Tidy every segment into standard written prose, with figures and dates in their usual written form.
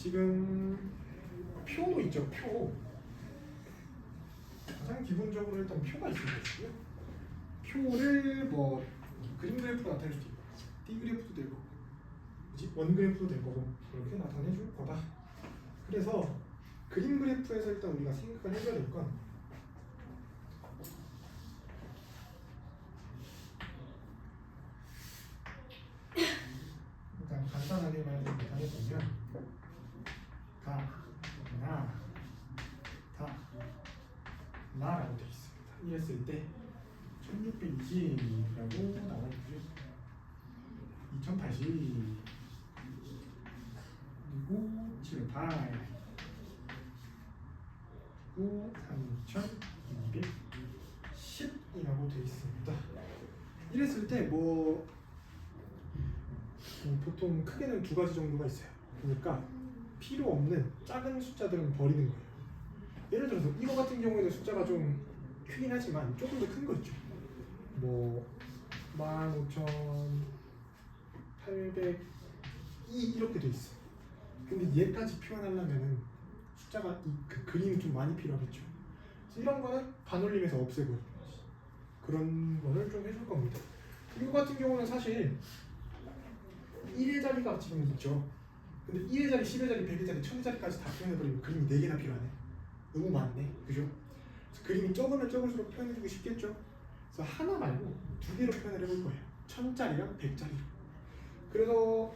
지금 표도 있죠. 표. 가장 기본적으로 일단 표가 있을 것이고요. 표를 뭐 그림 그래프로 나타낼 수도 있고 D 그래프도 될 거고 그지? 원 그래프도 될 거고 그렇게 나타내 줄 거다. 그래서 그림 그래프에서 일단 우리가 생각을 해줘야 될 건 일단 간단하게만 나타내보면 가, 나, 다, 나라고 되어 있습니다. 이랬을 때 1620이라고 나와있죠. 2080 그리고 708 그리고 3210이라고 되어 있습니다. 이랬을 때 뭐 보통 크게는 두 가지 정도가 있어요. 그러니까 필요 없는 작은 숫자들은 버리는 거예요. 예를 들어서 이거 같은 경우에는 숫자가 좀 크긴 하지만 조금 더 큰 거 있죠. 뭐 15,802 이렇게 돼 있어. 근데 얘까지 표현하려면은 숫자가 그 그림이 좀 많이 필요하겠죠. 그래서 이런 거는 반올림해서 없애고 그런 거를 좀 해줄 겁니다. 이거 같은 경우는 사실 1의 자리가 지금 있죠. 근데 1의 자리, 10의 자리, 100의 자리, 1000의 자리까지 다 표현해버리면 그림이 4개나 필요하네. 너무 많네. 그죠? 그래서 그림이 적으면 적을수록 표현해주기 쉽겠죠? 그래서 하나 말고 2개로 표현을 해볼 거예요. 1000짜리랑 100짜리로. 그래서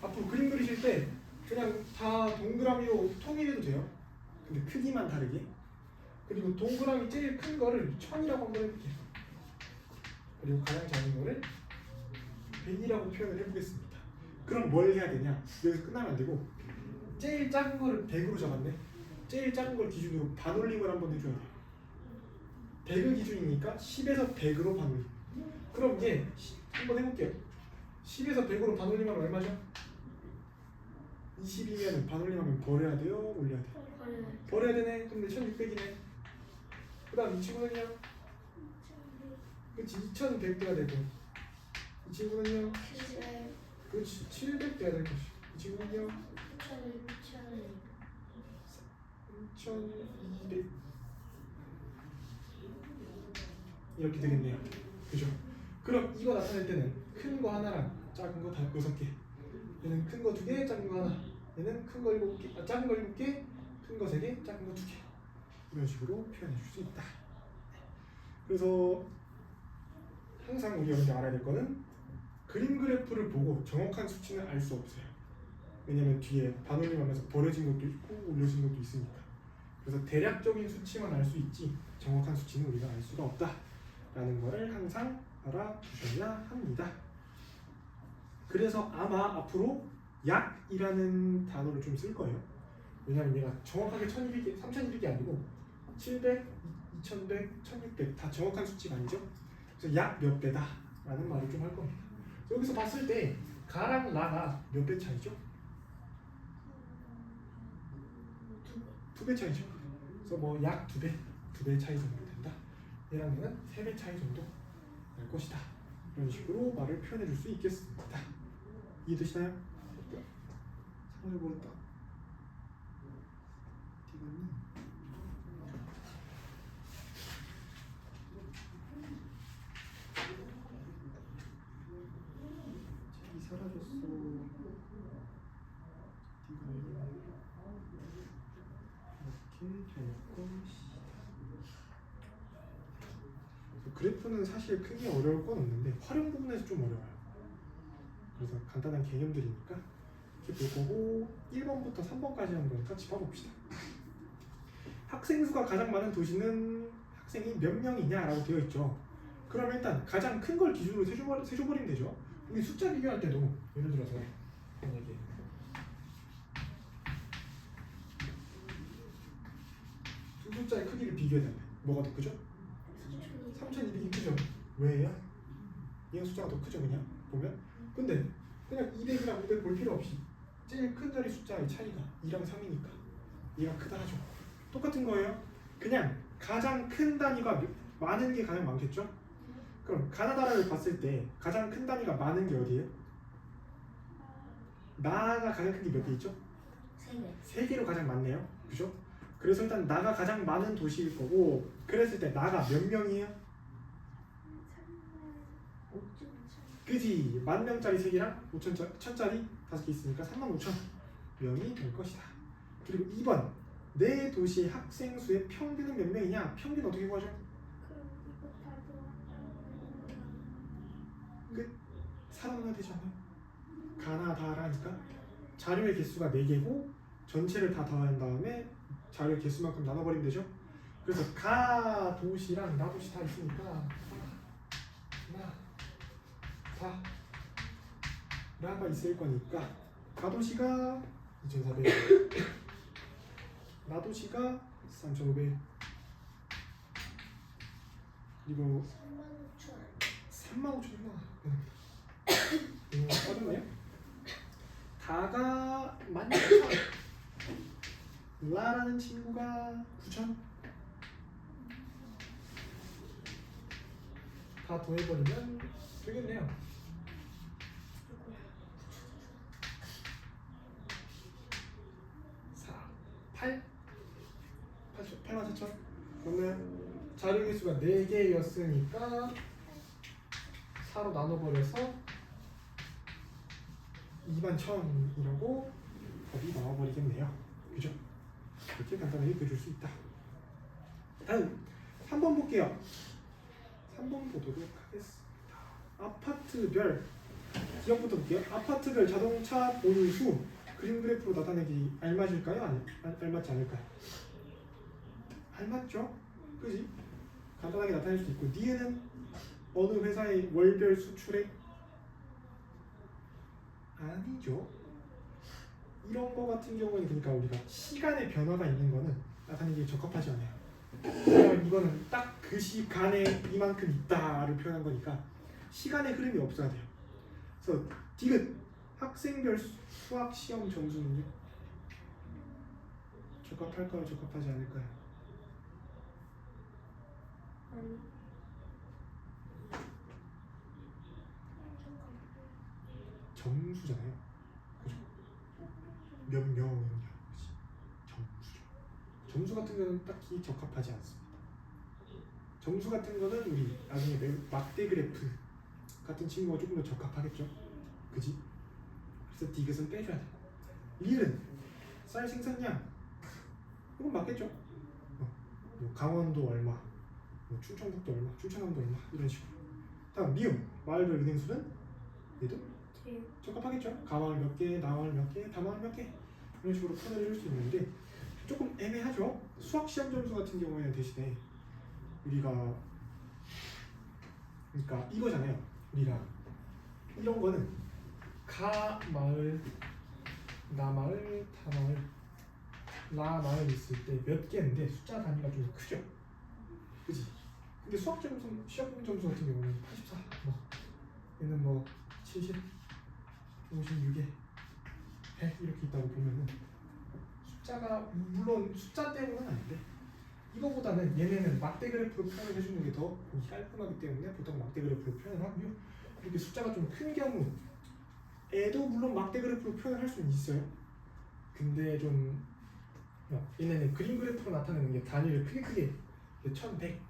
앞으로 그림 그리실 때 그냥 다 동그라미로 통일해도 돼요. 근데 크기만 다르게. 그리고 동그라미 제일 큰 거를 1000이라고 한번 해볼게요. 그리고 가장 작은 거를 100이라고 표현을 해보겠습니다. 그럼 뭘 해야 되냐? 여기서 끝나면 안 되고 제일 작은 거를 100으로 잡았네. 제일 작은 걸 기준으로 반올림을 한번 해줘야 돼요. 100을 기준이니까 10에서 100으로 반올림. 그럼 이제 한번 해볼게요. 10에서 100으로 반올림하면 얼마죠? 20이면 반올림하면 버려야 돼요? 올려야 돼요? 버려야 되네. 근데 1600이네. 그 다음 이 친구는요? 그치 2100 돼야 되고 이 친구는요? 그렇지 700 돼야 될 것이. 이 친구는요? 3200 이렇게 되겠네요. 그죠? 그럼 이거 나타낼 때는 큰 거 하나랑 작은 거 다 6개. 얘는 큰 거 2개, 작은 거 하나. 얘는 큰 거 7개, 작은 거 7개, 큰 거 3개, 작은 거 2개. 이런 식으로 표현해 줄 수 있다. 그래서 항상 우리가 먼저 알아야 될 거는 그림 그래프를 보고 정확한 수치는 알 수 없어요. 왜냐면 뒤에 반올림하면서 버려진 것도 있고 올려진 것도 있으니까. 그래서 대략적인 수치만 알 수 있지 정확한 수치는 우리가 알 수가 없다라는 거를 항상 알아두셔야 합니다. 그래서 아마 앞으로 약이라는 단어를 좀 쓸 거예요. 왜냐면 얘가 정확하게 1200개, 3200이 아니고 700, 2100, 1600 다 정확한 수치가 아니죠. 그래서 약 몇 배다 라는 말을 좀 할 겁니다. 여기서 봤을 때 가랑 라가 몇 배 차이죠? 2배 차이죠. 그래서 뭐 약 2배, 2배 차이 정도 된다. 얘랑 얘는 3배 차이 정도 날 것이다. 이런 식으로 말을 표현해 줄 수 있겠습니다. 이해되시나요? 상을 보였다. 디건님. 책이 사라졌어. 디건님. 이렇게 될 것이다. 그래프는 사실 크게 어려울 건 없는데 활용 부분에서 좀 어려워요. 그래서 간단한 개념들이니까 이렇게 볼 거고 1번부터 3번까지 하는 거니까 짚어봅시다. 학생 수가 가장 많은 도시는 학생이 몇 명이냐라고 되어 있죠. 그럼 일단 가장 큰 걸 기준으로 세줘버리면 되죠. 우리 숫자 비교할 때도 예를 들어서 만약에 두 숫자의 크기를 비교해달래. 뭐가 더 크죠? 3200이 크죠? 왜요? 얘가 숫자가 더 크죠 그냥 보면? 근데 그냥 200이랑 500 볼 필요 없이 제일 큰 자리 숫자의 차이가 2랑 3이니까 얘가 크다 하죠. 똑같은 거예요. 그냥 가장 큰 단위가 많은 게 가장 많겠죠? 그럼 가나다라를 봤을 때 가장 큰 단위가 많은 게 어디예요? 나가 가장 큰 게 몇 개 있죠? 네. 세 개로 가장 많네요. 그죠? 그래서 일단 나가 가장 많은 도시일 거고 그랬을 때 나가 몇 명이에요? 그지? 10,000명짜리 3개랑 5,000짜리 5개 있으니까 35,000명이 될 것이다. 그리고 2번 내 도시의 학생 수의 평균은 몇 명이냐? 평균 어떻게 구하죠? 끝. 살아나야 되잖아요. 가나다라니까 자료의 개수가 4개고 전체를 다 더한 다음에 자료의 개수만큼 나눠버리면 되죠. 그래서 가 도시랑 나 도시 다 있으니까 나 라가 있을 거니까 가 도시가 2,400 나 도시가 3,500 그리고 35,000이구나. 빠졌네요. 가가 16,000 라라는 친구가 9,000 다 더해버리면 되겠네요. 8 84,000 그러면 자료 개수가 4개였으니까 4로 나눠버려서 21,000이라고 답이 나와버리겠네요. 그죠? 이렇게 간단하게 그릴 수 있다. 다음 3번 볼게요. 3번 보도록 하겠습니다. 아파트별 기억부터 볼게요. 아파트별 자동차 보유 수 그림 그래프로 나타내기 알맞을까요? 알맞지 않을까요? 알맞죠? 그지? 간단하게 나타낼 수 있고 니은은 어느 회사의 월별 수출액? 아니죠. 이런 거 같은 경우는 그러니까 우리가 시간의 변화가 있는 거는 나타내기 적합하지 않아요. 왜냐면 이거는 딱 그 시간에 이만큼 있다를 표현한 거니까 시간의 흐름이 없어야 돼요. 그래서 디귿 학생별 수학 시험 점수는요? 적합할까요? 적합하지 않을까요? 점수잖아요. 그죠? 몇 명이냐 점수죠. 점수 같은 거는 딱히 적합하지 않습니다. 점수 같은 거는 우리 나중에 막대 그래프 같은 친구가 조금 더 적합하겠죠. 그지? 그래서 디귿은 빼줘야 돼. 릴은 쌀 생산량 이건 맞겠죠. 뭐 강원도 얼마, 뭐 충청북도 얼마, 충청남도 얼마 이런 식으로. 다음 미음 마을별 은행수는 얘도 적합하겠죠. 가마을 몇 개, 나마을 몇 개, 다마을 몇 개 이런 식으로 표현을 해줄 수 있는데 조금 애매하죠. 수학 시험 점수 같은 경우에는 대신에 우리가 그러니까 이거잖아요. 우리가 이런 거는 가 마을, 나 마을, 다 마을, 라 마을 있을 때 몇 개인데 숫자 단위가 좀 크죠. 그지? 근데 수학 점수, 시험 점수 같은 경우는 84, 뭐 얘는 뭐 70, 56에 100 이렇게 있다고 보면은 숫자가 물론 숫자 때문은 아닌데 이거보다는 얘네는 막대 그래프로 표현을 해주는 게 더 깔끔하기 때문에 보통 막대 그래프로 표현을 하고요. 이렇게 숫자가 좀 큰 경우에도 물론 막대 그래프로 표현을 할 수는 있어요. 근데 좀 얘네는 그림 그래프로 나타내는 게 단위를 크게 1100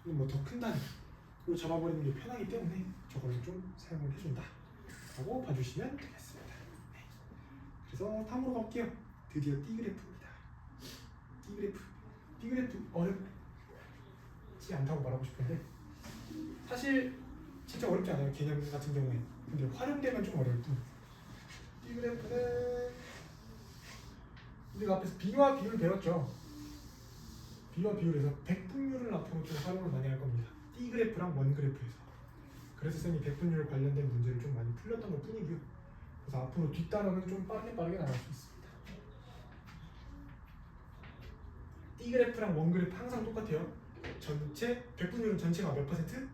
뭐 더 큰 단위로 잡아버리는 게 편하기 때문에 저거를 좀 사용을 해준다 라고 봐주시면 되겠습니다. 네. 그래서 다음으로 갈게요. 드디어 D그래프입니다. D그래프 어렵지 않다고 말하고 싶은데 사실 진짜 어렵지 않아요. 개념 같은 경우에. 근데 활용되면 좀 어려울 뿐. D그래프는 우리가 앞에서 비와 비율 배웠죠. 비와 비율에서 백분율을 앞으로 좀 활용을 많이 할 겁니다. D그래프랑 원그래프에서. 그래서 쌤이 백분율 관련된 문제를 좀 많이 풀렸던 것 뿐이고요. 그래서 앞으로 뒷단원은 좀 빠르게 나갈 수 있습니다. D그래프랑 원그래프 항상 똑같아요. 전체 백분율은 전체가 몇 퍼센트?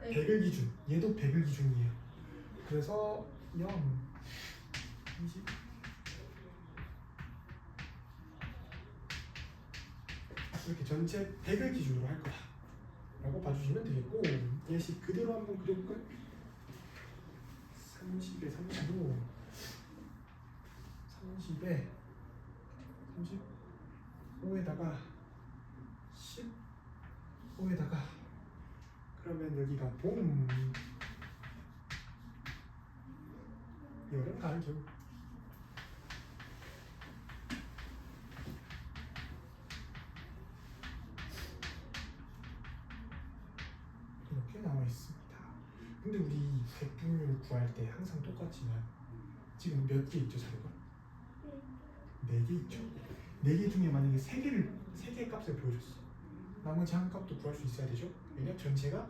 100을 기준. 얘도 100을 기준이에요. 그래서 0, 20 이렇게 전체 100을 기준으로 할 거다 라고 봐주시면 되겠고 예시 그대로 한번 그려볼까요? 30에 35 30에 35에다가 15에다가 그러면 여기가 봄, 여름, 가을, 겨울. 이렇게 나와 있습니다. 근데 우리 백분율 구할 때 항상 똑같지만 지금 몇 개 있죠, 자료가? 4개 있죠. 4개 중에 만약에 3개의 값을 보여줬어. 나머지 한 값도 구할 수 있어야 되죠. 왜냐 전체가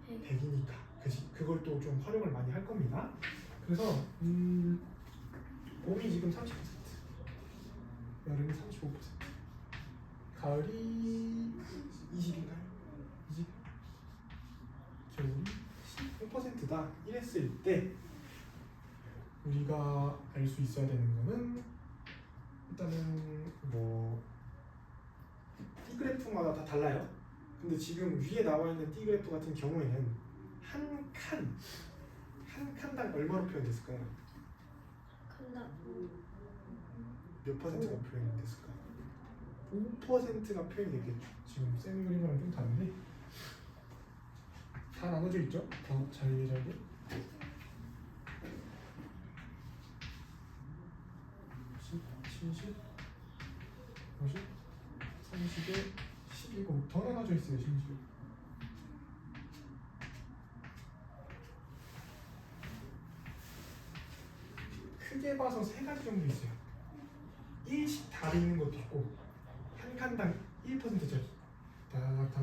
100이니까. 그지? 그걸 또 좀 활용을 많이 할 겁니다. 그래서 봄이 지금 30%, 여름이 35%, 가을이 20인가요? 20, 겨울이 15%다. 이랬을 때 우리가 알 수 있어야 되는 거는 일단은 뭐 T그래프마다 다 달라요. 근데 지금 위에 나와 있는 T그래프 같은 경우에는 한 칸당 얼마로 표현됐을까요? 몇 퍼센트가 표현됐을까? 5%가 표현이 되겠죠. 지금 쌤이 그린 거랑 좀 다른데 다 나눠져 있죠? 더 잘게 70, 50, 30에 12고 더 나눠져 있어요. 심지어 크게 봐서 3가지 정도 있어요. 1씩 다 있는 것도 있고 한 칸당 1%짜리 다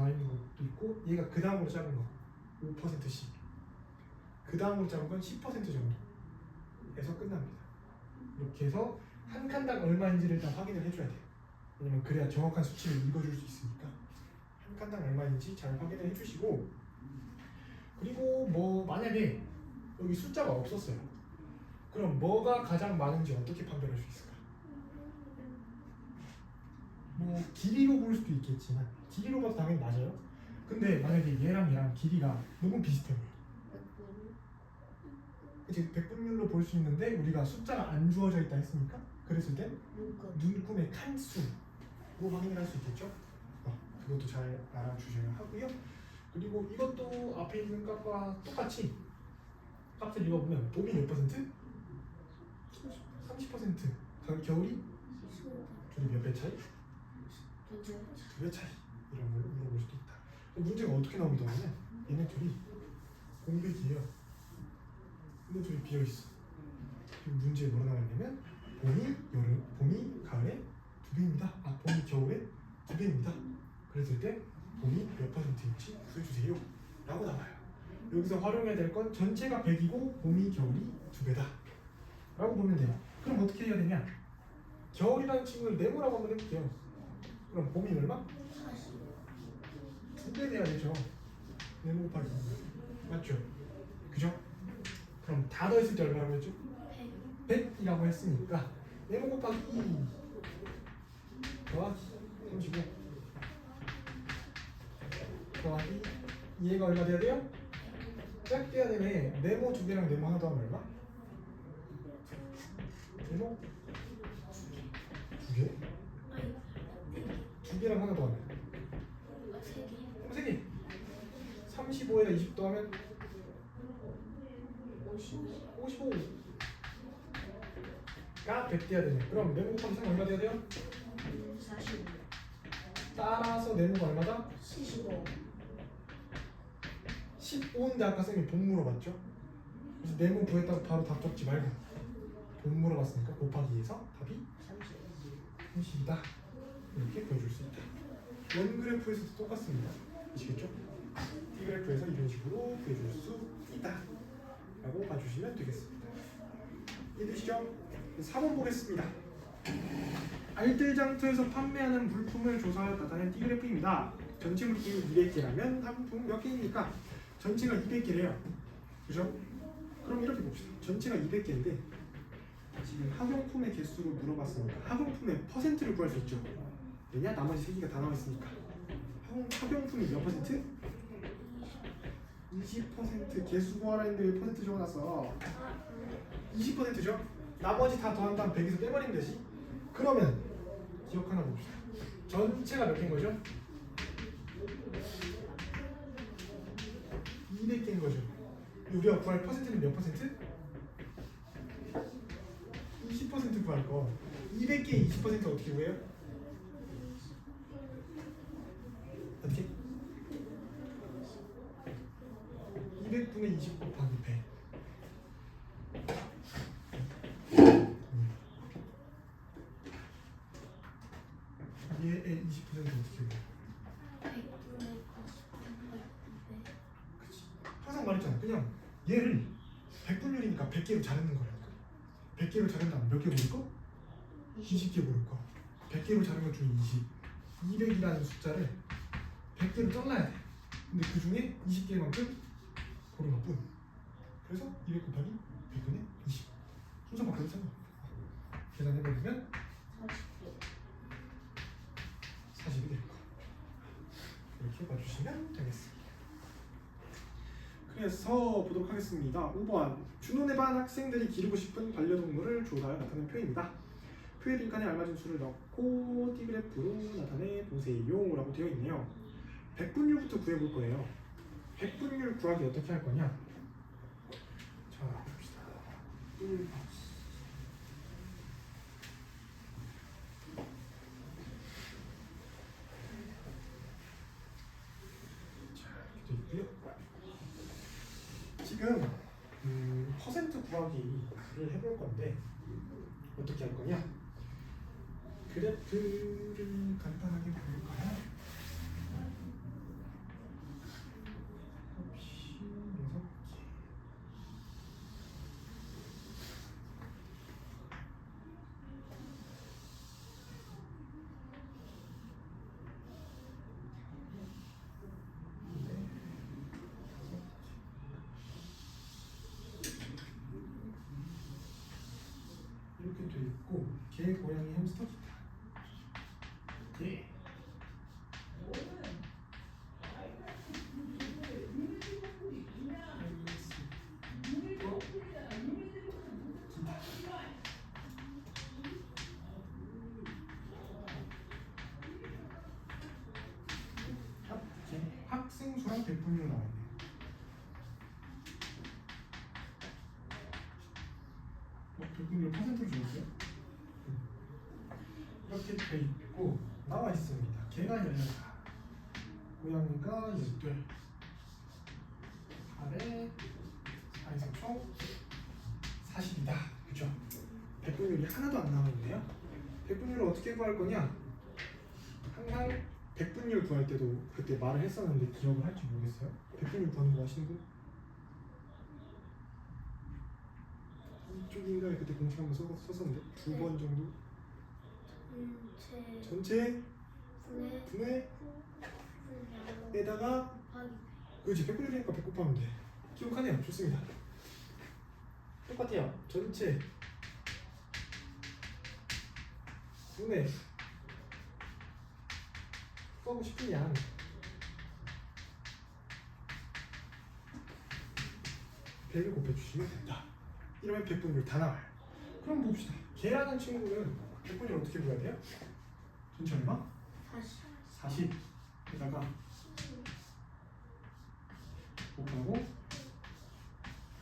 있는 것도 있고 얘가 그 다음으로 작은 거 5%씩 그 다음으로 작은 건 10% 정도에서 끝납니다. 이렇게 해서 한 칸당 얼마인지를 일단 확인을 해줘야 돼요. 왜냐면 그래야 정확한 수치를 읽어줄 수 있으니까 한 칸당 얼마인지 잘 확인을 해주시고, 그리고 뭐 만약에 여기 숫자가 없었어요. 그럼 뭐가 가장 많은지 어떻게 판별할 수 있을까? 뭐 길이로 볼 수도 있겠지만 길이로 봐도 당연히 맞아요. 근데 만약에 얘랑 얘랑 길이가 너무 비슷해요. 이제 백분율로 볼 수 있는데 우리가 숫자가 안 주어져 있다 했으니까 그랬을 때 눈금의 칸수로 확인을 할 수 있겠죠. 그것도 잘 알아주셔야 하고요. 그리고 이것도 앞에 있는 값과 똑같이 값을 읽어보면 봄이 몇 퍼센트? 30%. 겨울이? 둘이 몇 배 차이? 2배 차이. 이런 걸 물어볼 수도 있다. 문제가 어떻게 나오기도 하냐면 얘네 둘이 공백이에요. 근데 둘이 비어있어. 그리고 문제에 뭐라 나왔냐면 봄이 가을에 2배입니다. 봄이 겨울에 2배입니다. 그랬을 때 봄이 몇 퍼센트인지 구해주세요 라고 나와요. 여기서 활용해야 될 건 전체가 100이고 봄이 겨울이 2배다 라고 보면 돼요. 그럼 어떻게 해야 되냐? 겨울이라는 친구를 네모라고 한번 해볼게요. 그럼 봄이 얼마? 2배 돼야 되죠. 네모 곱하기 2. 맞죠? 그죠? 그럼 다 더했을 때 얼마라고 했죠? 100이라고 했으니까 네모 곱하기 2 더하기 35 더하기 얘가 얼마 돼야 돼요? 짝 돼야 되네. 네모 2개랑 네모 하나 더하면 얼마? 네모 2개? 2개랑 하나 더하면 3개. 35에다 20 더하면 55가 100 돼야 되네. 그럼 네모 곱하기 3 얼마 돼야 돼요? 45. 따라서 네모가 얼마다? 75. 15인데 아까 쌤이 봄 물어봤죠? 그래서 네모 구했다고 바로 답 적지 말고 봄 물어봤으니까 곱하기 2에서 답이 30이다. 이렇게 보여줄 수 있다. 원 그래프에서도 똑같습니다. 아시겠죠? 이 그래프에서 이런 식으로 보여줄 수 있다 라고 봐주시면 되겠습니다. 이해되시죠? 4번 보겠습니다. 알뜰장터에서 판매하는 물품을 조사하여 나타낸 T그래프입니다. 전체 물품이 200개라면 상품 몇 개입니까? 전체가 200개래요. 그죠? 그럼 이렇게 봅시다. 전체가 200개인데 지금 학용품의 개수로 물어봤으니까 학용품의 퍼센트를 구할 수 있죠. 왜냐? 나머지 3개가 다 나와 있으니까. 학용품이 몇 퍼센트? 20%. 개수 구하라 했는데 왜 퍼센트 적어놨어? 20%죠? 나머지 다 더한 다음 100에서 빼버리면 되지? 그러면 전체가 몇 개인 거죠? 200개인 거죠. 우리가 구할 퍼센트는 몇 퍼센트? 20% 구할 거. 200개의 20% 어떻게 구해요? 어떻게? 200분의 20 곱하기 100. 얘의 20% 어떻게 구해요? 100분의 90. 그치. 항상 말했잖아. 그냥 얘를 100분율이니까 100개로 자르는 거야. 100개로 자른다면 몇 개 고를 거? 20개 고를 거. 100개로 자른 것 중에 20. 200이라는 숫자를 100개로 잘라야 돼. 근데 그 중에 20개만큼 고른 것 뿐. 그래서 200 곱하기 100분의 20. 순서 바꿔도 상관없어. 계산해보면 40이 될 거. 이렇게 봐주시면 되겠습니다. 그래서 보도록 하겠습니다. 5번 준호네 반 학생들이 기르고 싶은 반려동물을 조사하여 나타낸 표입니다. 표의 빈칸에 알맞은 수를 넣고 띠그래프로 나타내 보세요 라고 되어 있네요. 백분율부터 구해볼 거예요. 백분율 구하기 어떻게 할 거냐? 자 봅시다. 자 이렇게 되어 있고요. 지금 퍼센트 구하기를 해볼 건데 어떻게 할 거냐? 그래프를 간단하게 볼까요? 없이 6개. 이렇게 돼 있고 개, 고양이, 햄스터, 기타. 개. 학생 수랑 백분율 나와 있네요. 백분율 퍼센트로 적었어요? 이렇게 돼 있고 나와 있습니다. 개가 14, 고양이가 8, 8에 4에서 총 40이다. 그죠? 백분율이 하나도 안 나와 있네요. 백분율을 어떻게 구할 거냐? 항상 백분율 구할 때도 그때 말을 했었는데 기억을 할지 모르겠어요. 백분율 구하는 거 아시는 분? 이쪽인가에 그때 공식 한번 썼었는데 2번 정도? 전체 분의 에다가 그렇지 100분율이니까 100 곱하면 돼. 기억하네요. 좋습니다. 똑같아요. 전체 분의 구하고 싶은 양 100을 곱해주시면 된다. 이러면 백분율 다 나와요. 그럼 봅시다. 개라는 친구는 백분율 어떻게 구해야 돼요? 전체 얼마? 40 에다가 곱하고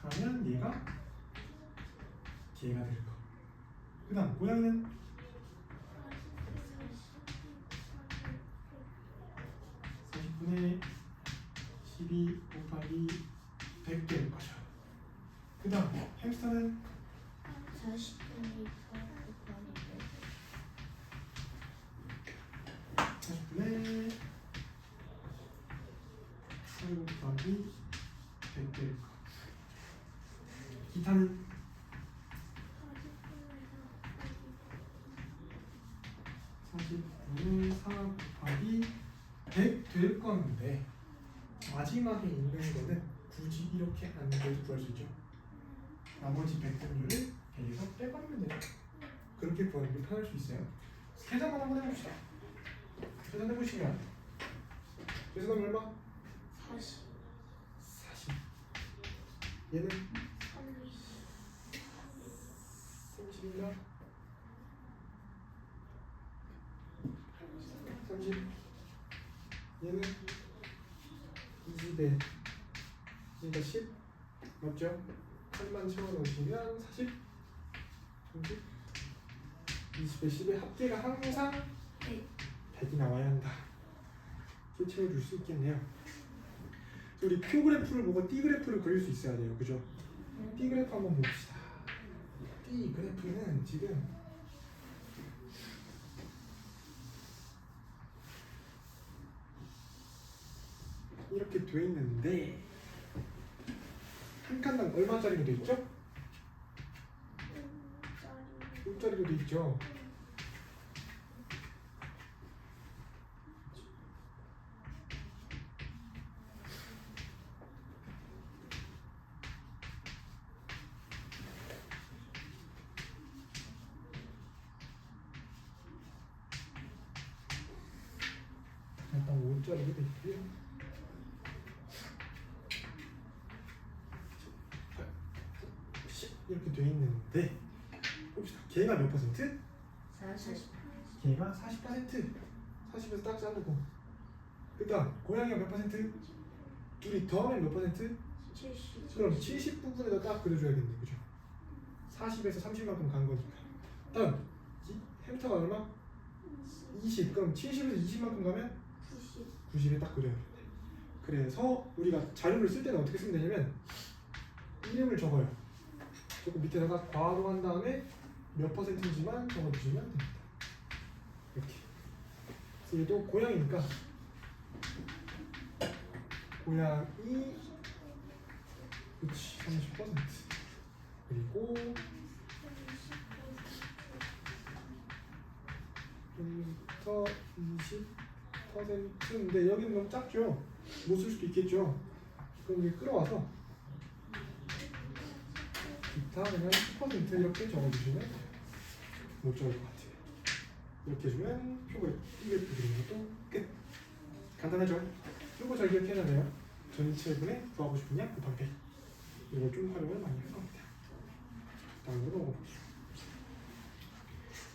하면 얘가 개가 될 거. 그 다음 고양이는 40분의 12 곱하기 100 될 거죠. 그 다음 햄스터는 40분의 40분의 8 곱하기 100 될 거. 기타는 40분의 4 곱하기 100 될 건데 마지막에 있는 거는 굳이 이렇게 안 돼도 구할 수 있죠. 나머지 백분율을 100에서 빼버리면 되죠. 그렇게 구하는 게 편할 수 있어요. 계산만 한번 해봅시다. 계산해보시면 계산하면 얼마? 40. 40. 얘는 30인가? 30 30. 얘는 20에 그러니까 10 맞죠? 3만 채워넣으시면 40, 30, 20에 10의 합계가 항상 100이 나와야 한다. 이렇게 채워줄 수 있겠네요. 우리 표 그래프를 보고 띠 그래프를 그릴 수 있어야 돼요. 그죠? 띠 그래프 한번 봅시다. 띠 그래프는 지금 이렇게 돼 있는데 한 칸당 얼마짜리로 돼 있죠? 6짜리로 돼 있죠. 일단 5짜리로 돼 있고요. 이렇게 돼 있는데 봅시다. 걔가 몇 퍼센트? 40. 걔가 40%. 40에서 딱 자르고 그다음 고양이가 몇 퍼센트? 둘이 더하면 몇 퍼센트? 70. 그럼 70 부분에다 딱 그려줘야겠네. 그죠? 40에서 30만큼 간 거니까. 다음 햄스터가 얼마? 20. 그럼 70에서 20만큼 가면 90. 90에 딱 그려야겠네. 그래서 우리가 자료를 쓸 때는 어떻게 쓰면 되냐면 이름을 적어요. 조금 밑에다가 괄호한 다음에 몇 퍼센트인지만 적어주시면 됩니다. 이렇게. 그래서 얘도 고양이니까 고양이 그치 30% 그리고 부터 20%인데 여기는 너무 작죠? 못 쓸 수도 있겠죠? 그럼 여기 끌어와서 기타 그냥 10% 이렇게 적어주시면 돼요. 못 적을 것 같아요. 이렇게 해주면 표를 그리는 것도 끝. 간단하죠? 이거 잘 기억해야 돼요. 전체분에 구하고 싶은 양 곱하기 100. 이걸 좀 활용을 많이 할 겁니다. 다음으로 넘어볼게요.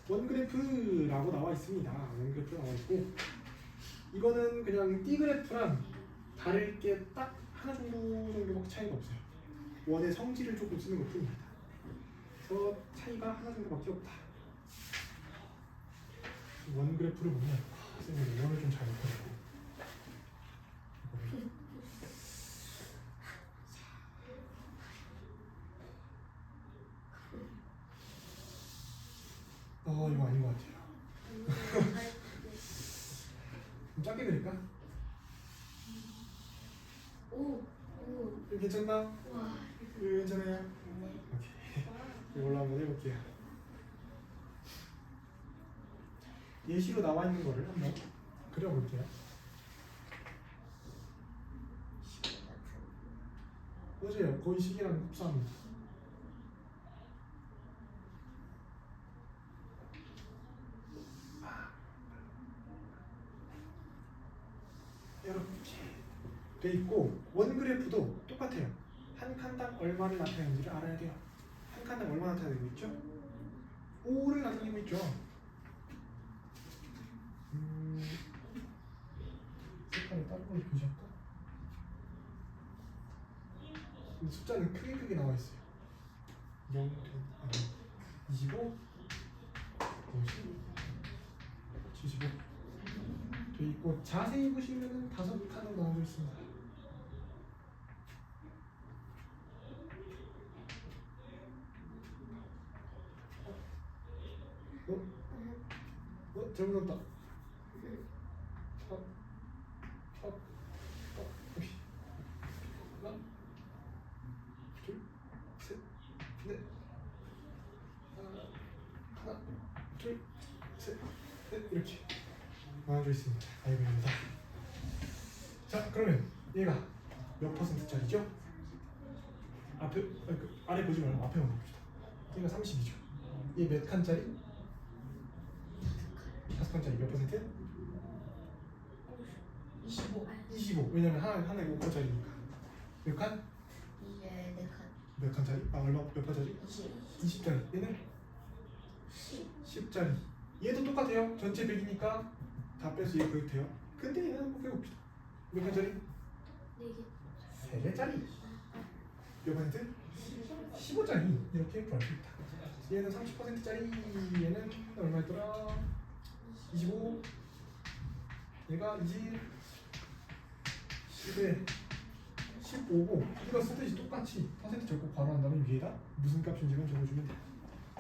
원그래프라고 나와 있습니다. 원그래프 나와 있고 이거는 그냥 D그래프랑 다를 게 딱 하나 정도밖에 차이가 없어요. 원의 성질을 조금 쓰는 것 뿐입니다. 그래서 차이가 하나 정도밖에 없다. 원그래프를 보면 선생님 원을 좀 잘못했고 이거 아닌 것 같아요. 좀 작게 그릴까? 오. 이거 괜찮나? 와. 이거 괜찮아요? 오케이. 이걸로 한번 해볼게요. 예시로 나와 있는 거를 한번 그려볼게요. 맞아요. 거의 시계랑 흡사합니다. 이렇게 돼 있고 원그래프도 똑같아요. 한 칸당 얼마를 나타내는지를 알아야 돼요. 한 칸당 얼마 나타내고 있죠? 5를 나타내고 있죠. 색깔을 다른 걸로 표시할까? 근데 숫자는 크게 나와 있어요. 0, 25, 50, 75 돼 있고 자세히 보시면은 5칸으로 나눠져 있습니다. 잘못 넣었다. 오케이. 하나, 둘, 셋, 넷. 하나, 둘, 셋, 넷 이렇게 나눠져 있습니다. 아이고입니다. 자, 그러면 얘가 몇 퍼센트짜리죠? 아래 보지 말고 앞에만 봅시다. 얘가 30이죠. 얘 몇 칸짜리? 5칸짜리 몇 퍼센트? 25. 25. 왜냐면 하나에 5칸짜리니까. 몇 칸? 이게 4칸. 몇 칸짜리? 얼마? 몇 칸짜리? 20. 20짜리. 얘는 10. 10짜리. 얘도 똑같아요. 전체 100이니까 다 빼서 이게 구입돼요. 근데 얘는 한번 빼봅시다. 몇 개짜리? 4개. 3개짜리. 몇 퍼센트? 15짜리 이렇게 구할 수 있다. 얘는 30%짜리. 얘는 얼마였더라? 25. 얘가 20. 10에 15고 이거 쓰듯이 똑같이 퍼센트 적고 괄호한 다음에 위에다 무슨 값인지만 적어주면 돼.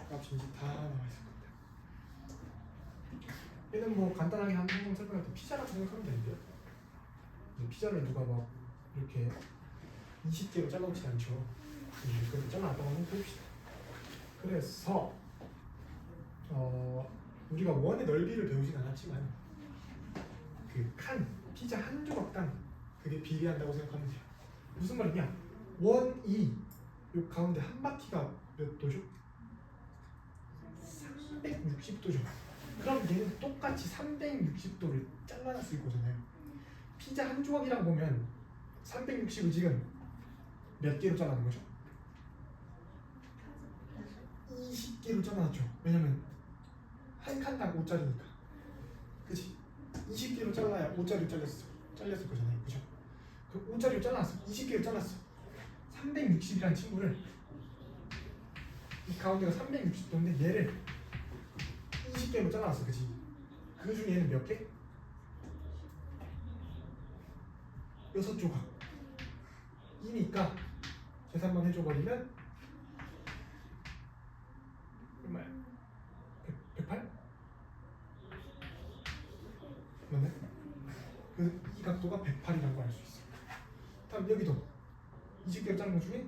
값인지 다 나와 있을 겁니다. 얘는 뭐 간단하게 한 번 설명할 때 피자라고 생각하면 되는데요. 피자를 누가 막 이렇게 20개로 잘라놓지 않죠. 그래서 잘라놨다고 한번 봅시다. 그래서 우리가 원의 넓이를 배우진 않았지만 그 칸 피자 한 조각당 그게 비례한다고 생각하면 돼요. 무슨 말이냐? 원이 요 가운데 한 바퀴가 몇 도죠? 360도죠. 그럼 얘는 똑같이 360도를 잘라놨을 거잖아요. 피자 한 조각이라고 보면 360을 지금 몇 개로 잘라는 거죠? 20개로 잘라놨죠. 왜냐면 한 칸당 5짜리니까. 그치? 20개로 잘라야 5짜리 잘렸을 거잖아요. 그죠? 그 5짜리로 잘랐어. 20개로 잘랐어. 360이라는 친구를 이 가운데가 360도인데 얘를 20개로 잘라놨어. 그치? 그 중에 얘는 몇 개? 6조각 이니까 계산만 해줘버리면 얼마야? 108? 맞네? 그래서 이 각도가 108이라고 알 수 있어. 다음 여기도 20개를 자른 것 중에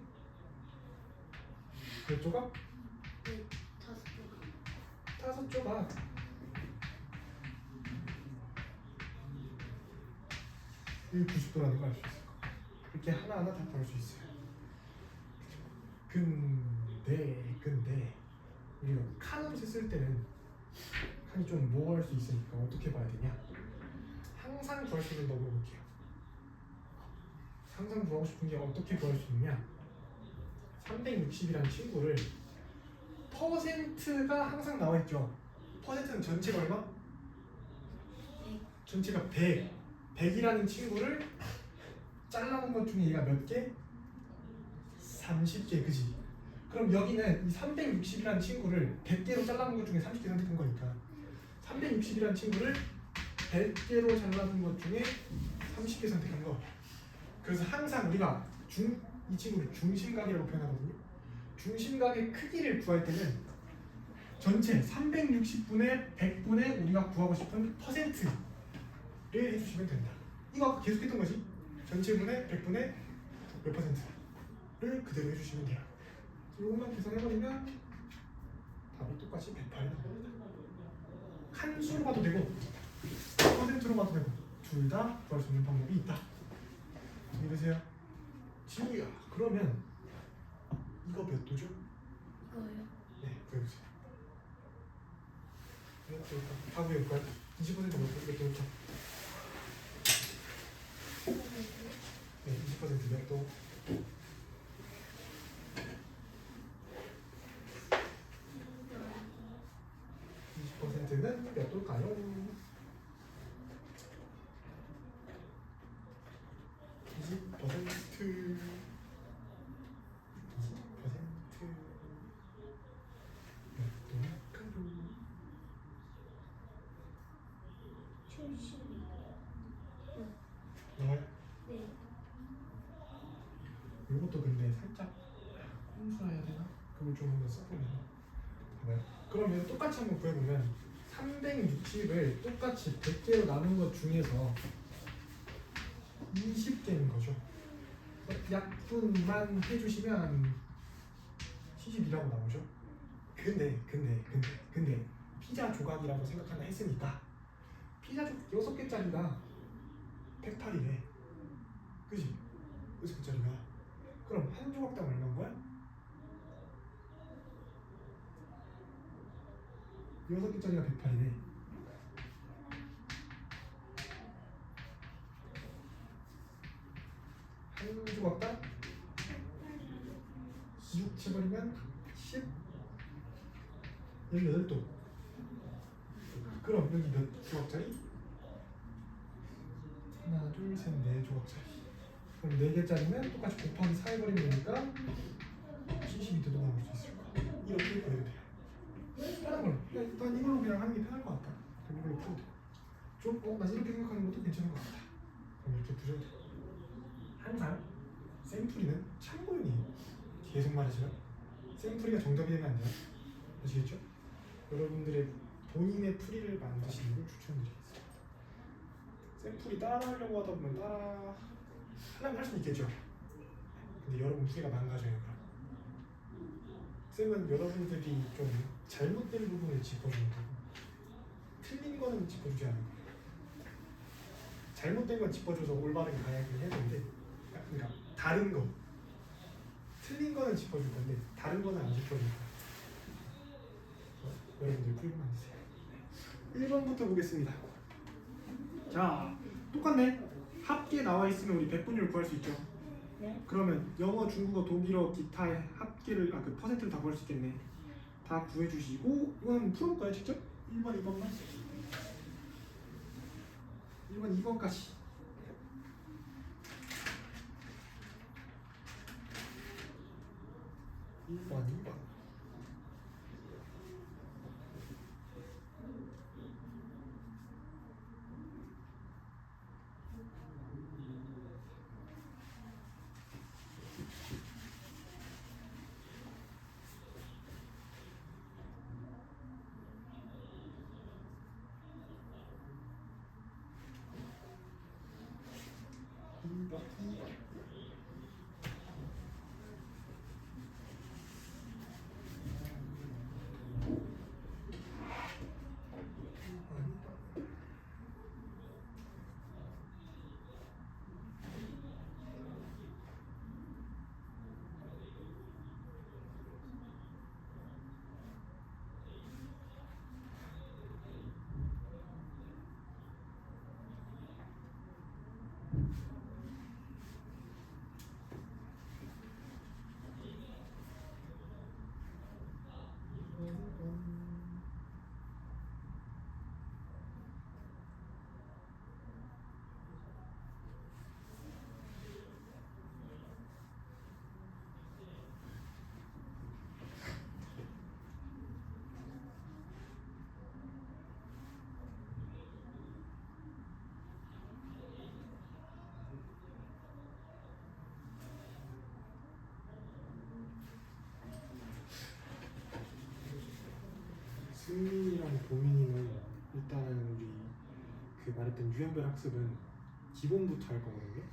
몇 조각? 5조각. 5조각. 이 90도라는 걸 알 수 있을 거야. 이렇게 하나하나 다 다룰 수 있어요. 근데 우리가 칸을 쓸 때는 칸이 좀 모호할 수 있으니까 어떻게 봐야 되냐? 항상 구할 수 있는 거 물어볼게요. 항상 구하고 싶은 게 어떻게 구할 수 있냐? 360이라는 친구를 퍼센트가 항상 나와 있죠. 퍼센트는 전체가 얼마? 전체가 100. 100이라는 친구를 잘라놓은 것 중에 얘가 몇 개? 30개, 그지? 그럼 여기는 이 360이라는 친구를 100개로 잘라놓은 것 중에 30개 선택한 거니까 360이라는 친구를 100개로 잘라놓은 것 중에 30개 선택한 거. 그래서 항상 우리가 이 친구를 중심각이라고 표현하거든요. 중심각의 크기를 구할 때는 전체 360분의 100분의 우리가 구하고 싶은 퍼센트를 해주시면 된다. 이거 아까 계속했던 거지. 전체분의 100분의 몇 퍼센트를 그대로 해주시면 돼요. 이것만 계산해버리면 답이 똑같이 108이 나옵니다. 칸수로 봐도 되고 퍼센트로 봐도 되고 둘 다 구할 수 있는 방법이 있다. 이러세요. 지우야, 그러면 이거 몇 도죠? 이거요? 네, 구해보세요. 다 구해볼까요? 20% 몇 도? 네, 20% 몇 도? 20%는 몇 도일까요? 20% 나와요? 네. 이것도 근데 살짝 혼수해야 되나? 그걸 좀 한번 써보면 봐봐요. 그러면 똑같이 한번 구해보면 360을 똑같이 100개로 나눈 것 중에서 20개인 거죠. 약분만 해주시면 72라고 나오죠. 근데 피자 조각이라고 생각한다 했으니까 피자 조각 6개짜리가 108이래. 그지? 6개짜리가. 그럼 한 조각당 얼마인 거야? 6개짜리가 108이네. 한 조각당 6 쳐버리면 10 18도. 그럼 여기 몇 조각짜리? 하나, 둘, 셋, 네 조각짜리. 그럼 4개짜리면 똑같이 곱하기 4 해버리면 되니까 72도도 나올 수 있을 거야. 이렇게 구해도 돼요. 편한 걸로. 일단 이걸로 그냥 하는 게 편할 것 같다. 그럼 이걸로 풀어도 돼. 좀, 난 이렇게 생각하는 것도 괜찮은 것 같다. 그럼 이렇게 푸셔도 돼. 항상 샘풀이는 참고용이에요. 계속 말하지만 샘풀이가 정답이 되면 안 돼요. 아시겠죠? 여러분들의 본인의 풀이를 만드시는 걸 추천드리겠습니다. 샘풀이 따라하려고 하다 보면 따라 하려면 할 수 있겠죠. 근데 여러분 풀이가 망가져요. 그럼 쌤은 여러분들이 좀 잘못된 부분을 짚어주는 거고 틀린 거는 짚어주지 않을 거예요. 잘못된 건 짚어줘서 올바른 가야긴 해야 되는데, 그러니까 다른 거 틀린 거는 짚어줄 건데 다른 거는 안 짚어줄 거예요. 여러분들 풀고 만드세요. 1번부터 보겠습니다. 자, 똑같네. 합계 나와 있으면 우리 백분율 구할 수 있죠. 네. 그러면 영어, 중국어, 독일어, 기타의 합계를 그 퍼센트를 다 구할 수 있겠네. 다 구해주시고 이거 한번 풀어볼까요, 직접? 1번, 2번만. 1번, 2번까지. 1번, 2번. 승민이랑 보민이는 일단은 우리 그 말했던 유형별 학습은 기본부터 할 거거든요.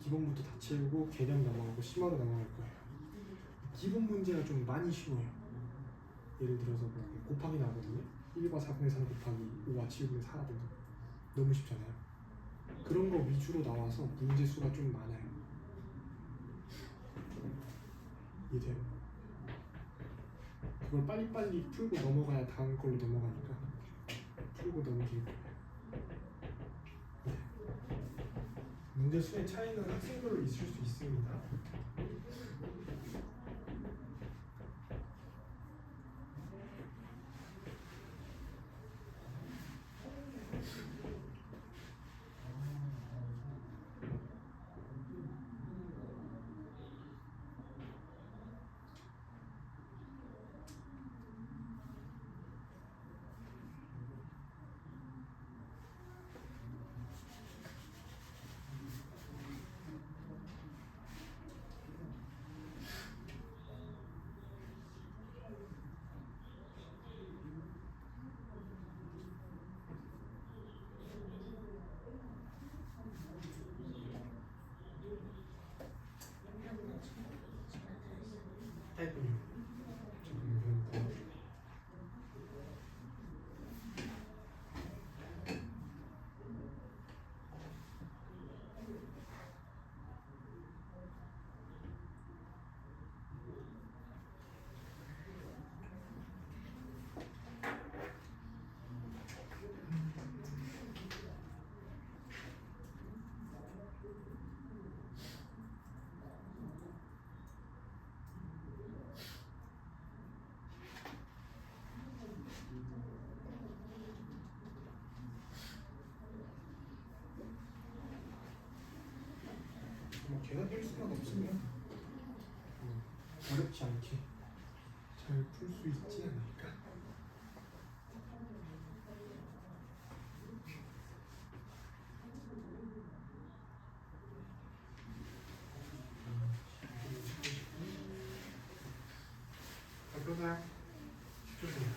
기본부터 다 채우고 개념 넘어가고 심화로 넘어갈 거예요. 기본 문제가 좀 많이 쉬워요. 예를 들어서 뭐 곱하기 나거든요. 1과 4분의 3 곱하기 5와 7분의 4라든가 너무 쉽잖아요. 그런 거 위주로 나와서 문제 수가 좀 많아요. 이해돼요? 그걸 빨리빨리 풀고 넘어가야 다음 걸로 넘어가니까 풀고 넘길 거예요. 네. 문제 수의 차이는 학생별로 있을 수 있습니다. 뭐 계산 일수만 없으면 어렵지 않게 잘 풀 수 있지 않을까? 자, 그러나요? 좋습니다.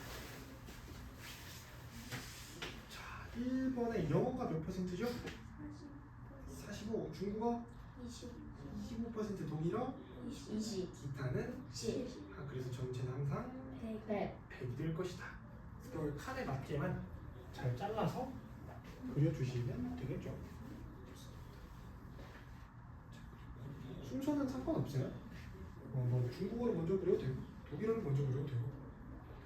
자, 1번에 영어가 몇 %죠? 45. 중국어 25%. 독일어 20 기타는 10 그래서 전체는 항상 100 100이 될 것이다. 그걸 칸에 맞게만 잘 잘라서 그려주시면 되겠죠. 순서는 상관없어요. 뭐 중국어를 먼저 그려도 되고 독일어를 먼저 그려도 되고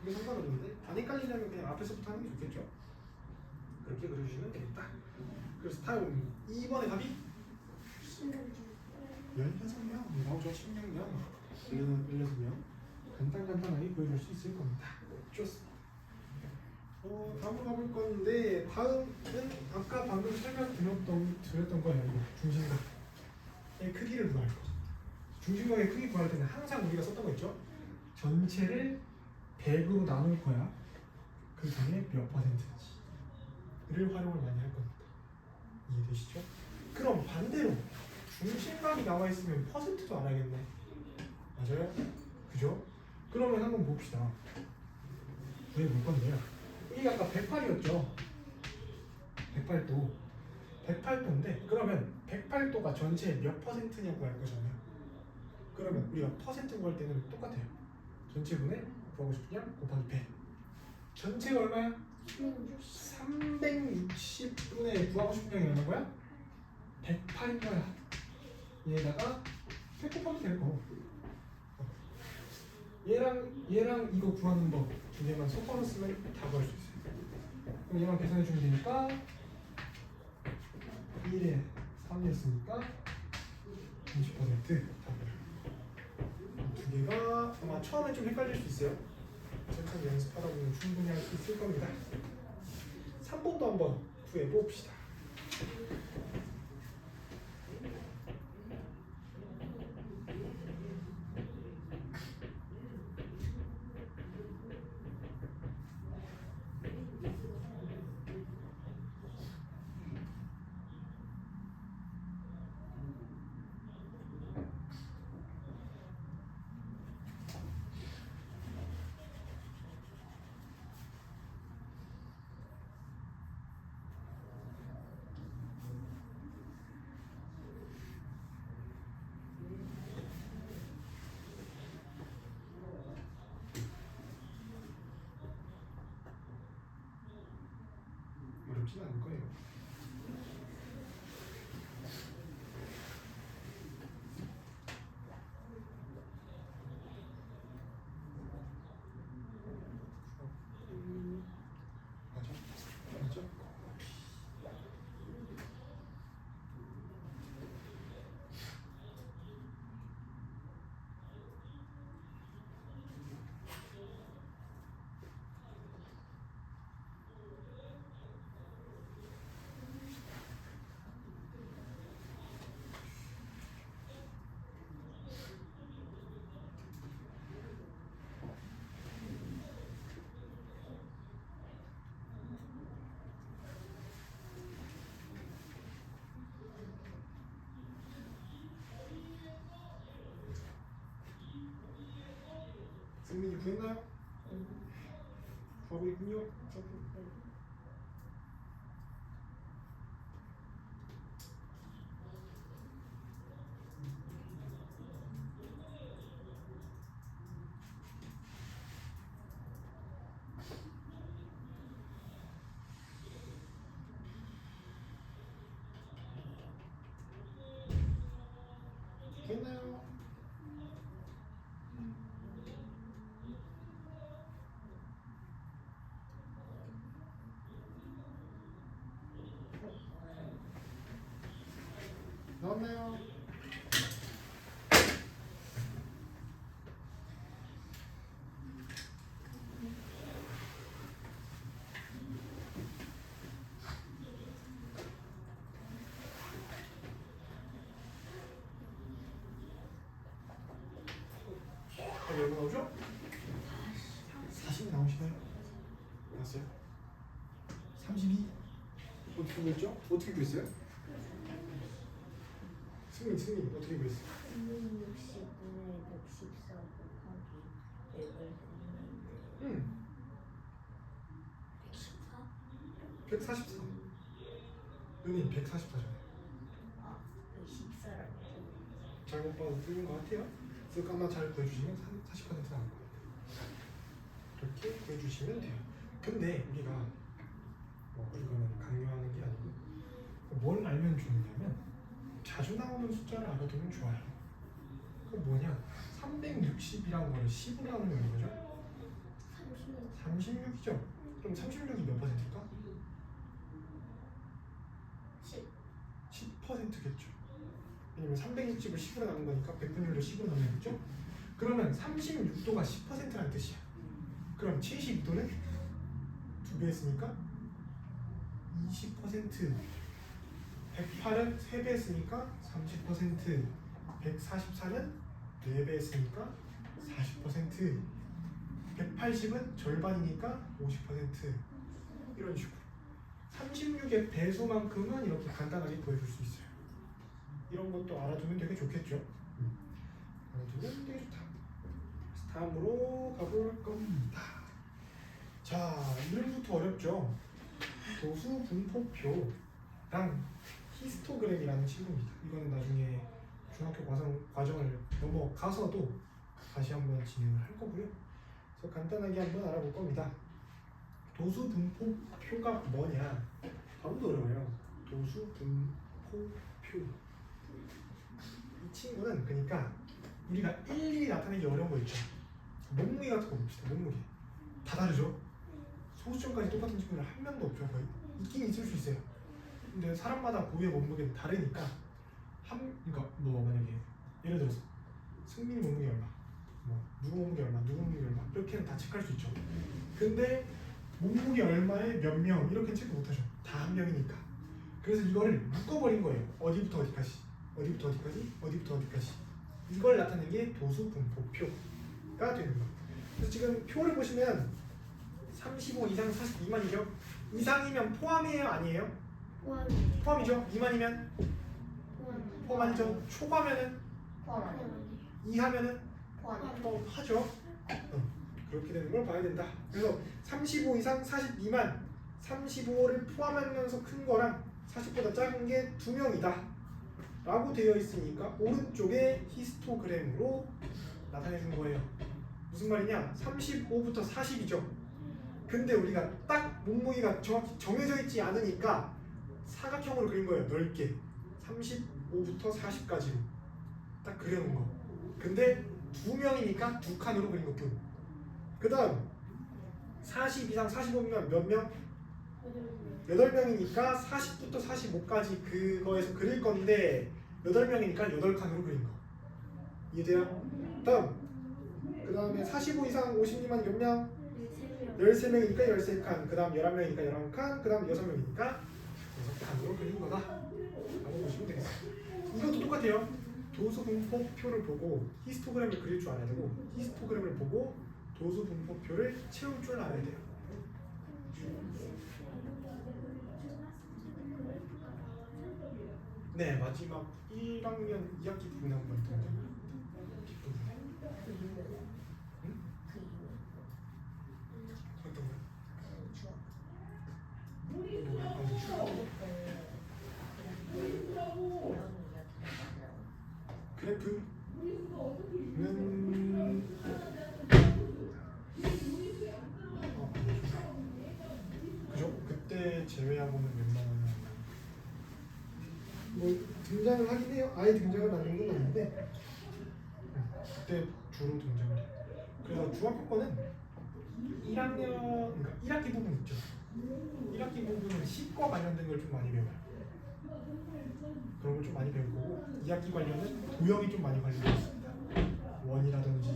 그게 상관없는데 안 헷갈리려면 그냥 앞에서부터 하는 게 좋겠죠. 그렇게 그려주시면 되겠다. 그래서 다음 2번의 답이 16명 나오죠. 16명 16명 간단하게 보여줄 수 있을 겁니다. 좋습니다. 다음으로 가볼 건데 다음은 아까 방금 설명드렸던 거예요. 이거 중심각의 크기를 구할 거. 중심각의 크기 구할 때는 항상 우리가 썼던 거 있죠. 전체를 100으로 나눌 거야. 그 중에 몇 %를 활용을 많이 할 겁니다. 이해되시죠? 그럼 반대로 중심각이 나와 있으면 퍼센트도 알아야겠네. 맞아요? 그죠? 그러면 한번 봅시다. 구해볼 건데요. 이게 아까 108이었죠? 108도. 108도인데 그러면 108도가 전체의 몇 %냐고 할 거잖아요. 그러면 우리가 퍼센트 구할 때는 똑같아요. 전체분의 구하고 싶으냐 곱하기 100. 전체가 얼마야? 360분의 구하고 싶은 양이 얼마인 거야? 108인 거야. 얘에다가 100 곱하면 되는 거. 얘랑 이거 구하는 법 두 개만 섞어서 쓰면 다 구할 수 있어요. 그럼 얘만 계산해 주면 되니까 1에 3이었으니까 20% 답을. 두 개가 아마 처음에 좀 헷갈릴 수 있어요. 천천히 연습하다 보면 충분히 할 수 있을 겁니다. 3번도 한번 구해 봅시다. 어렵진 않을 거예요. 맞아? 승민이 구했나요? 구하고 있군요. 구했나요? 나왔나요? 답이 얼마 나오죠? 40 나오시나요? 나왔어요? 32 어떻게 구했죠? 어떻게 구했어요? 승민 어떻게 구했어요? 365에 114 곱하기 100을 했는데 114? 144 누님 144잖아요. 아, 114라고 잘못 봐서 틀린 것 같아요. 그래서 아마 잘 구해주시면 40% 나올 거예요. 이렇게 구해주시면 돼요. 근데 우리가 이거는 강요하는 게 아니고 뭘 알면 좋냐면 자주 나오는 숫자를 알아두면 좋아요. 그 뭐냐? 360이라는 거를 10으로 나누면 뭐죠? 36 36이죠? 그럼 36이 몇 퍼센트일까? 10 10%겠죠. 왜냐면 360을 10으로 나눈 거니까 100분율로 10으로 나누겠죠? 그러면 36도가 10%라는 뜻이야. 그럼 72도는 2배 했으니까 20%, 108은 3배 했으니까 30%, 144는 4배 했으니까 40%, 180은 절반이니까 50% 이런 식으로 36의 배수만큼은 이렇게 간단하게 구해줄 수 있어요. 이런 것도 알아두면 되게 좋겠죠. 알아두면 되게 좋다. 다음으로 가볼 겁니다. 자, 이름부터 어렵죠? 도수 분포표랑 히스토그램이라는 친구입니다. 이거는 나중에 중학교 과정을 넘어가서도 다시 한번 진행을 할 거고요. 그래서 간단하게 한번 알아볼 겁니다. 도수 분포표가 뭐냐? 바로도 어려워요. 도수 분포표. 이 친구는 그러니까 우리가 일일이 나타내기 어려운 거 있죠. 몸무게 같은 거 봅시다. 몸무게 다 다르죠. 소수점까지 똑같은 친구는 한 명도 없죠. 거의 있긴 있을 수 있어요. 근데 사람마다 고유의 몸무게는 다르니까 그러니까 뭐 만약에 예를 들어서 승민이 몸무게 얼마, 뭐 누구 몸무게 얼마, 누구 몸무게 얼마 이렇게는 다 체크할 수 있죠. 근데 몸무게 얼마에 몇 명 이렇게 체크 못하죠. 다 한 명이니까. 그래서 이거를 묶어버린 거예요. 어디부터 어디까지, 어디부터 어디까지, 어디부터 어디까지. 이걸 나타내는 게 도수 분포표가 되는 거예요. 그래서 지금 표를 보시면 35 이상 42만이죠. 이상이면 포함이에요, 아니에요? 포함이에요. 포함이죠. 미만이면 포함이죠. 초과면은 포함이에요. 이하면은 포함이에요. 포함하죠. 그렇게 되는 걸 봐야 된다. 그래서 35 이상 42만 35를 포함하면서 큰 거랑 40보다 작은 게 2명이다 라고 되어 있으니까 오른쪽에 히스토그램으로 나타내 준 거예요. 무슨 말이냐? 35부터 40이죠. 근데 우리가 딱 몸무게가 정확히 정해져 있지 않으니까 사각형으로 그린 거예요. 넓게 35부터 40까지로 딱 그려놓은 거. 근데 2명이니까 2칸으로 그린 것뿐. 그 다음 40 이상 45면 몇 명? 8명이니까 40부터 45까지 그거에서 그릴 건데 8명이니까 8칸으로 그린 거. 이해돼요? 다음 그 다음에 45 이상 50미만 몇 명? 13명이니까 13칸. 그 다음 11명이니까 11칸. 그 다음 6명이니까 6칸으로 그린 거다 라고 보시면 되겠습니다. 이것도 똑같아요. 도수 분포표를 보고 히스토그램을 그릴 줄 알아야 되고 히스토그램을 보고 도수 분포표를 채울 줄 알아야 돼요. 네, 마지막 1학년 2학기 부분 한번 등장합니다. 뒷부분에. 응? 어떤 거요? 그죠? 그때 제외하고는 웬만하면 뭐 등장을 하긴 해요. 아예 등장을 하는 건 아닌데 그때 주로 등장을 해요. 그래서 중학교 거는 1학년, 그러니까 1학기 부분 있죠. 1학기 부분은 시과 관련된 걸 좀 많이 배워요. 그런 걸 좀 많이 배울 거고 2학기 관련은 도형이 좀 많이 관련돼 있습니다. 원이라든지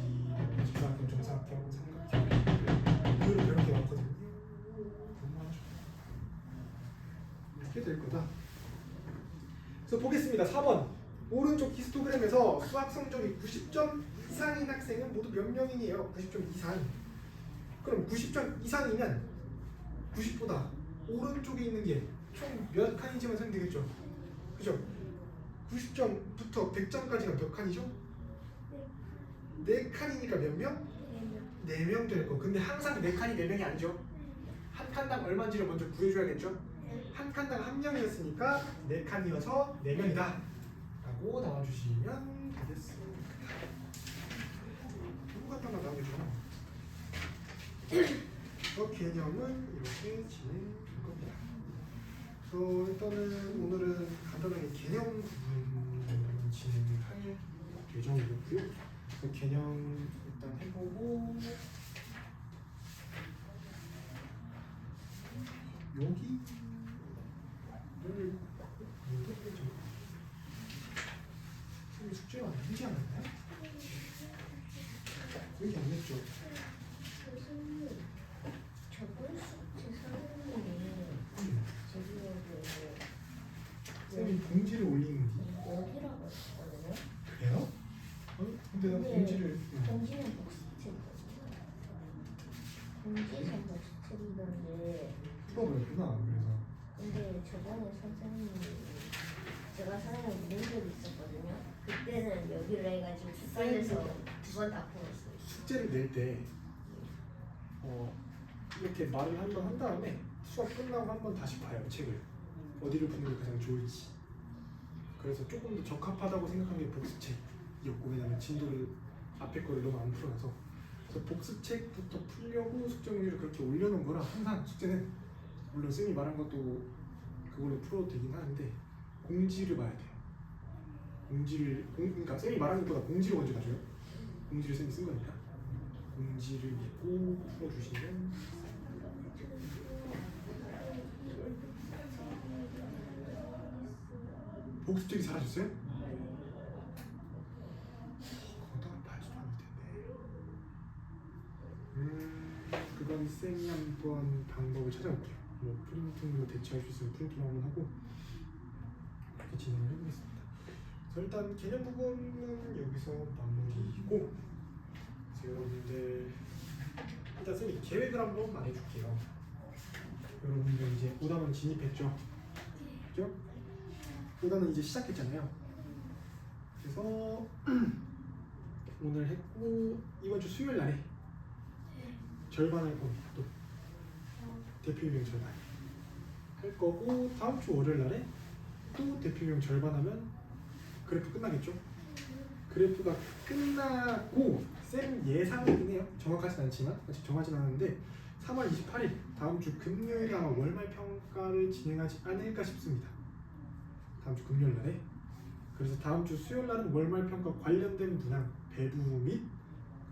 직사각형, 정사각형, 삼각형 이걸 배울 게 많거든요. 공부하죠. 이렇게 될 거다. 그래서 보겠습니다. 4번 오른쪽 히스토그램에서 수학 성적이 90점 이상인 학생은 모두 몇 명이에요? 90점 이상. 그럼 90점 이상이면 90보다 오른쪽에 있는 게 총 몇 칸이지만 생면 되겠죠? 그죠? 90점부터 100점까지가 몇 칸이죠? 4칸이니까 몇 명? 4명 될 거. 근데 항상 4칸이 4명이 아니죠? 한 칸당 얼마인지를 먼저 구해줘야겠죠? 한 칸당 한 명이었으니까 4칸이어서 4명이다 라고 나와주시면 되겠습니다. 너무 간단하게 나오겠죠? 개념은 이렇게 진행될 겁니다. 일단은 오늘은 간단하게 개념 부분 진행할 예정이고요. 개념 일단 해보고 여기를 숙제가 안 되지 않았나요? 여기 안 냈죠? 선생님, 저번 숙제 선생님이 쌤이 공지를 올리는 뒤 여기라고 했거든요. 그래요? 근데 난 네. 공지를 공지는 복습책이거든요. 공지는 복습책이던데, 풀어버렸구나. 그래서 근데 저번에 선생님이 제가 선생님 본 적이 있었거든요. 그때는 여기로 해가지고 헷갈려서 두 번 다 풀었어요. 숙제를 낼 때 이렇게 말을 한 번 한 다음에 수업 끝나고 한 번 다시 봐요. 책을 어디를 푸는 게 가장 좋을지. 그래서 조금 더 적합하다고 생각한 게 복습책이었고, 왜냐면 진도를 앞에 거를 너무 안 풀어놔서. 그래서 복습책부터 풀려고 숙제 문제를 그렇게 올려놓은 거라 항상 숙제는 물론 쌤이 말한 것도 그걸로 풀어도 되긴 하는데 공지를 봐야 돼요. 그러니까 쌤이 말한 것보다 공지를 먼저 봐줘요. 공지를 쌤이 쓴 거니까 공지를 읽고 풀어주시면. 복습책이 사라졌어요? 거다가 발수도 아닐 텐데. 그건 쌤이 한번 방법을 찾아볼게요. 뭐 프린팅으로 대체할 수 있으면 프린팅 한번 하고 그렇게 진행을 해보겠습니다. 그래서 일단 개념 부분은 여기서 마무리이고, 여러분들 일단 쌤이 계획을 한번 말해줄게요. 여러분들 이제 5단원 진입했죠? 그죠? 5단원 이제 시작했잖아요. 그래서 오늘 했고 이번 주 수요일 날에 절반 할 겁니다. 또 대표유형 절반 할 거고, 다음 주 월요일 날에 또 대표유형 절반 하면 그래프 끝나겠죠? 그래프가 끝나고 쌤 예상이긴 해요. 정확하진 않지만, 아직 정하진 않았는데 3월 28일 다음 주 금요일에 아마 월말 평가를 진행하지 않을까 싶습니다. 다음 주 금요일 날에. 그래서 다음 주 수요일 날은 월말 평가 관련된 문항 배부 및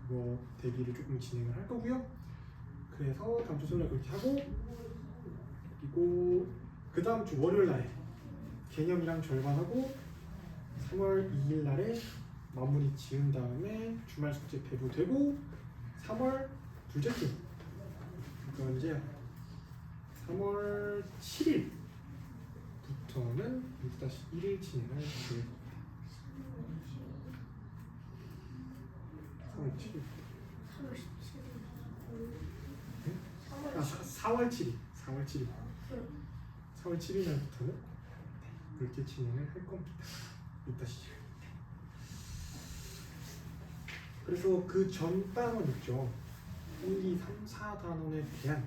그거 대비를 조금 진행을 할 거고요. 그래서 다음 주 수요일 날 그렇게 하고, 그리고 그 다음 주 월요일 날에 개념이랑 절반하고 3월 2일 날에 마무리 지은 다음에 주말 숙제 배부되고 3월 둘째 주, 그러니까 언제야? 3월 7일부터는 6-1일 진행을 할 겁니다. 3월 7일. 3월 17일. 아, 4월 7일. 4월 7일. 4월 7일 날부터는 그렇게 진행을 할 겁니다. 6-1. 그래서 그 전 단원 있죠. 1, 2, 3, 4단원에 대한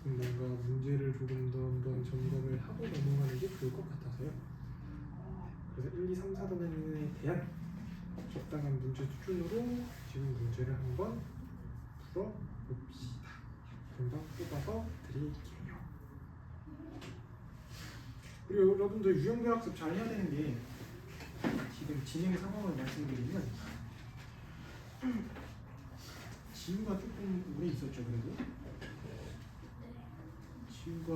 뭔가 문제를 조금 더 한번 점검을 하고 넘어가는 게 좋을 것 같아서요. 그래서 1, 2, 3, 4단원에 대한 적당한 문제 수준으로 지금 문제를 한번 풀어봅시다. 금방 뽑아서 드릴게요. 그리고 여러분들 유형교학습 잘 해야 되는 게, 지금 진행 상황을 말씀드리면 지우가 조금 오래 있었죠. 그래도 지우가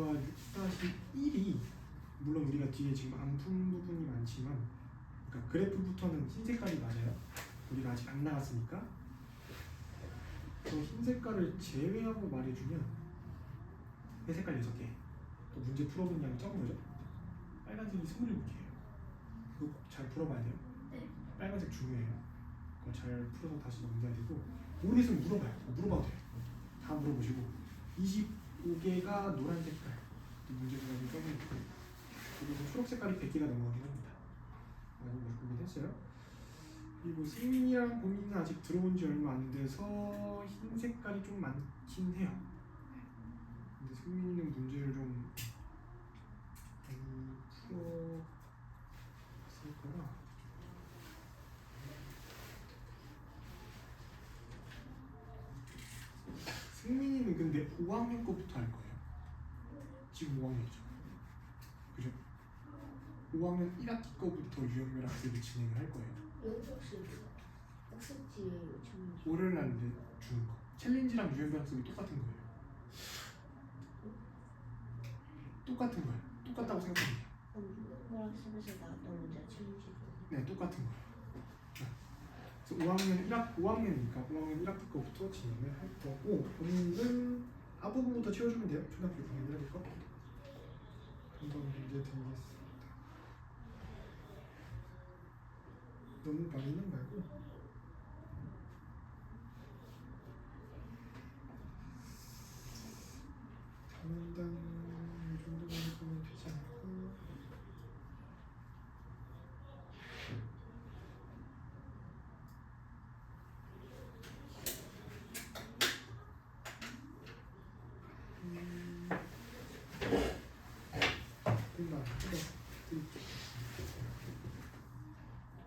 6-1이 물론 우리가 뒤에 지금 안 푼 부분이 많지만, 그러니까 그래프부터는 흰 색깔이 맞아요. 우리가 아직 안 나왔으니까. 그 흰 색깔을 제외하고 말해주면 회색깔 6개, 또 문제 풀어본 양이 적은 거죠. 빨간색이 27개예요. 이거 꼭 잘 풀어봐야 돼요. 네. 빨간색 중요해요. 그거 잘 풀어서 다시 넘겨야 되고 모르겠으면 물어봐요. 물어봐도 돼요. 다 물어보시고 25개가 노란 색깔 문제 중간에 써있고 그리고 초록 색깔이 100개가 넘어가긴 합니다. 많이 물어보긴 했어요. 그리고 승민이랑 보민은 아직 들어온 지 얼마 안 돼서 흰 색깔이 좀 많긴 해요. 근데 승민이는 문제를 좀 많이 풀었을 거라 승민이는 근데 5학년 거부터 할 거예요. 지금 5학년이죠. 그죠? 5학년 1학기 거부터 유형별 학습을 진행을 할 거예요. 여기서 혹시 학습지 요청 월요일 날 주는 거. 챌린지랑 유형별 학습이 똑같은 거예요. 똑같은 거예요. 똑같다고 생각하면 돼요. 유형별 학습에서 나왔던 문제가 챌린지고 네, 똑같은 거예요. 그래서 5학년이니까 5학년 1학기 거부터 진행을 할 거고 본인은 앞부분부터 채워주면 돼요. 초등학교 6학년 1학기 거. 한번 문제 드리겠습니다. 너무 많이는 말고 단당 이 정도만 해보면 되지 않을까? 끝나 드릴게요.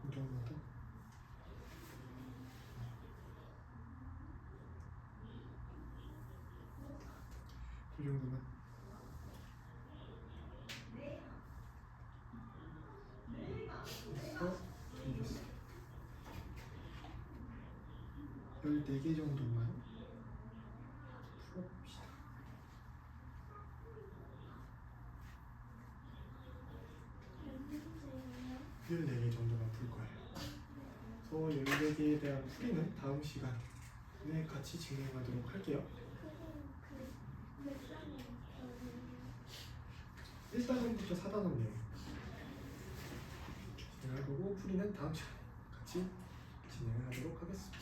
이 정도다. 이 정도만. 해서 드리겠습니다. 14개 정도만 풀어봅시다. 14개 정도만 풀 거예요. 그래서 14개에 대한 풀이는 다음 시간에 같이 진행하도록 할게요. 1단원부터 4단원 내용 진행할 거고 풀이는 다음 시간에 같이 진행을 하도록 하겠습니다.